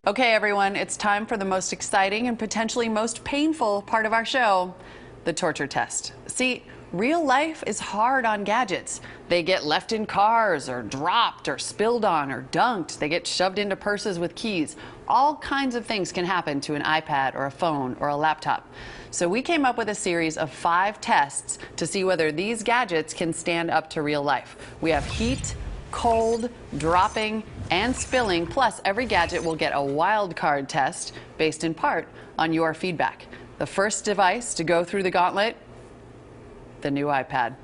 Okay, everyone, it's time for the most exciting and potentially most painful part of our show, the torture test. See, real life is hard on gadgets. They get left in cars or dropped or spilled on or dunked. They get shoved into purses with keys. All kinds of things can happen to an iPad or a phone or a laptop. So we came up with a series of 5 tests to see whether these gadgets can stand up to real life. We have heat, cold, dropping, and spilling, plus every gadget will get a wild card test based in part on your feedback. The first device to go through the gauntlet, the new iPad.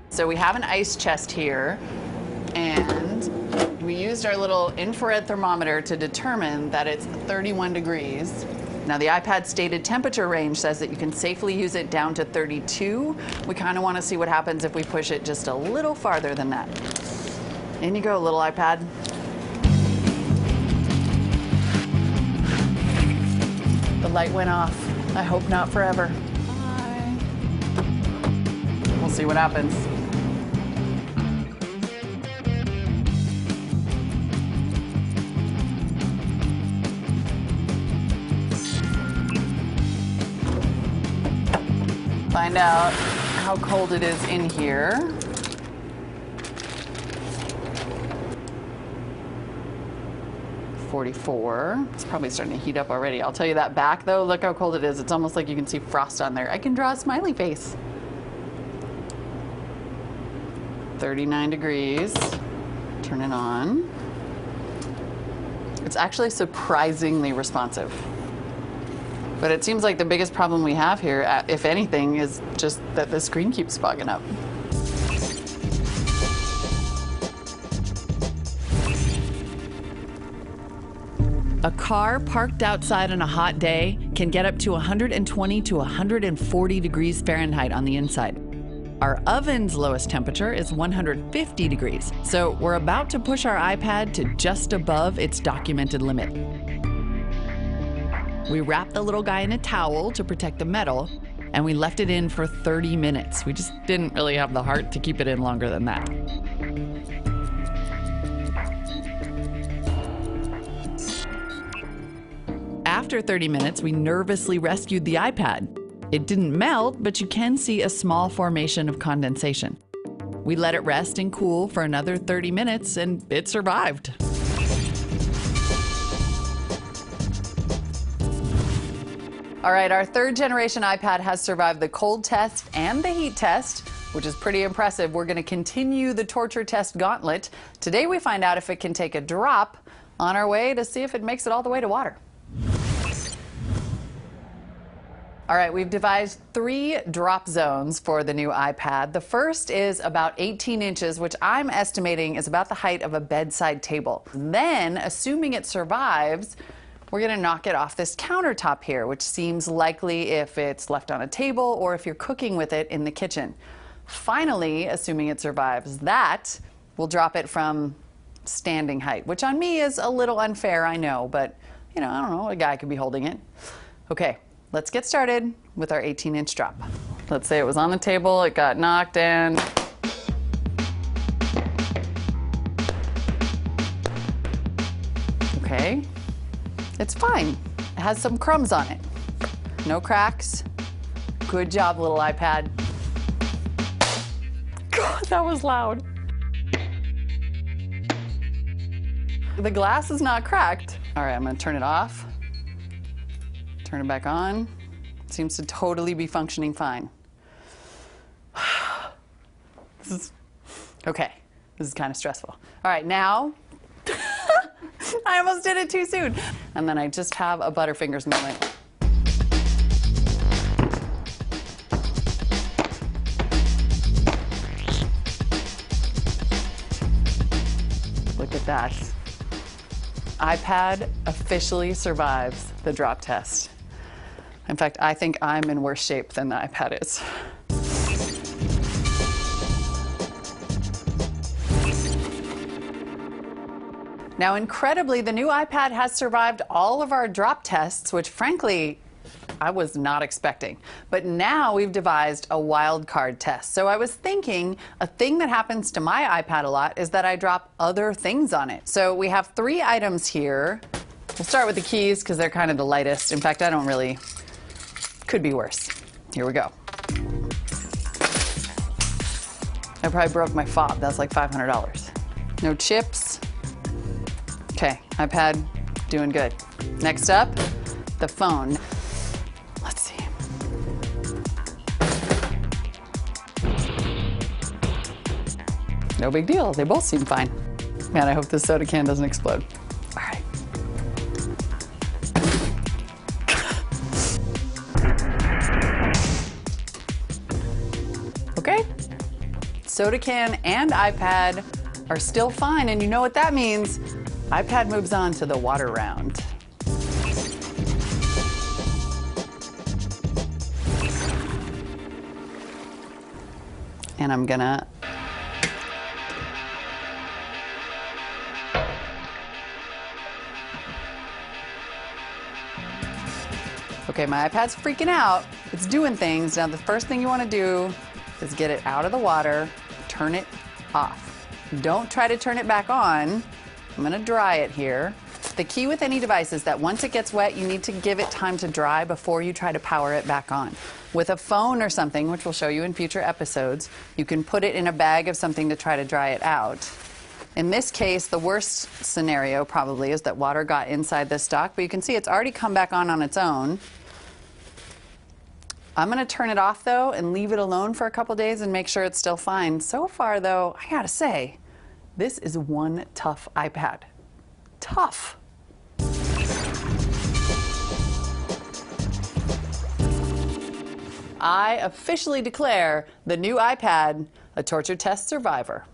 So we have an ice chest here, and we used our little infrared thermometer to determine that it's 31 degrees. Now, the iPad's stated temperature range says that you can safely use it down to 32. We kind of want to see what happens if we push it just a little farther than that. In you go, little iPad. The light went off. I hope not forever. Bye. We'll see what happens. Find out how cold it is in here. .44. It's probably starting to heat up already. I'll tell you that back though, look how cold it is. It's almost like you can see frost on there. I can draw a smiley face. 39 degrees. Turn it on. It's actually surprisingly responsive. But it seems like the biggest problem we have here, if anything, is just that the screen keeps fogging up. A car parked outside on a hot day can get up to 120 to 140 degrees Fahrenheit on the inside. Our oven's lowest temperature is 150 degrees, so we're about to push our iPad to just above its documented limit. We wrapped the little guy in a towel to protect the metal, and we left it in for 30 minutes. We just didn't really have the heart to keep it in longer than that. After 30 minutes, we nervously rescued the iPad. It didn't melt, but you can see a small formation of condensation. We let it rest and cool for another 30 minutes, and it survived. All right, our 3rd generation iPad has survived the cold test and the heat test, which is pretty impressive. We're going to continue the torture test gauntlet. Today we find out if it can take a drop on our way to see if it makes it all the way to water. All right, we've devised 3 drop zones for the new iPad. The first is about 18 inches, which I'm estimating is about the height of a bedside table. Then, assuming it survives, we're going to knock it off this countertop here, which seems likely if it's left on a table or if you're cooking with it in the kitchen. Finally, assuming it survives that, we'll drop it from standing height, which on me is a little unfair, I know, but, you know, I don't know, a guy could be holding it. Okay, let's get started with our 18-inch drop. Let's say it was on the table, it got knocked in. Okay. It's fine. It has some crumbs on it. No cracks. Good job, little iPad. God, that was loud. The glass is not cracked. All right, I'm gonna turn it off. Turn it back on. It seems to totally be functioning fine. Okay, this is kind of stressful. All right, now, I almost did it too soon. And then I just have a Butterfingers moment. Look at that. iPad officially survives the drop test. In fact, I think I'm in worse shape than the iPad is. Now, incredibly, the new iPad has survived all of our drop tests, which frankly I was not expecting. But now we've devised a wild card test. So I was thinking a thing that happens to my iPad a lot is that I drop other things on it. So we have 3 items here. We'll start with the keys because they're kind of the lightest. In fact, could be worse. Here we go. I probably broke my fob. That's like $500. No chips. Okay, iPad, doing good. Next up, the phone. Let's see. No big deal. They both seem fine. Man, I hope this soda can doesn't explode. All right. Okay. Soda can and iPad are still fine, and you know what that means. iPad moves on to the water round. And I'm gonna okay, my iPad's freaking out. It's doing things. Now the first thing you want to do is get it out of the water, turn it off. Don't try to turn it back on. I'm going to dry it here. The key with any device is that once it gets wet, you need to give it time to dry before you try to power it back on. With a phone or something, which we'll show you in future episodes, you can put it in a bag of something to try to dry it out. In this case, the worst scenario probably is that water got inside this dock, but you can see it's already come back on its own. I'm going to turn it off, though, and leave it alone for a couple days and make sure it's still fine. So far, though, I gotta say, this is one tough iPad. Tough. I officially declare the new iPad a torture test survivor.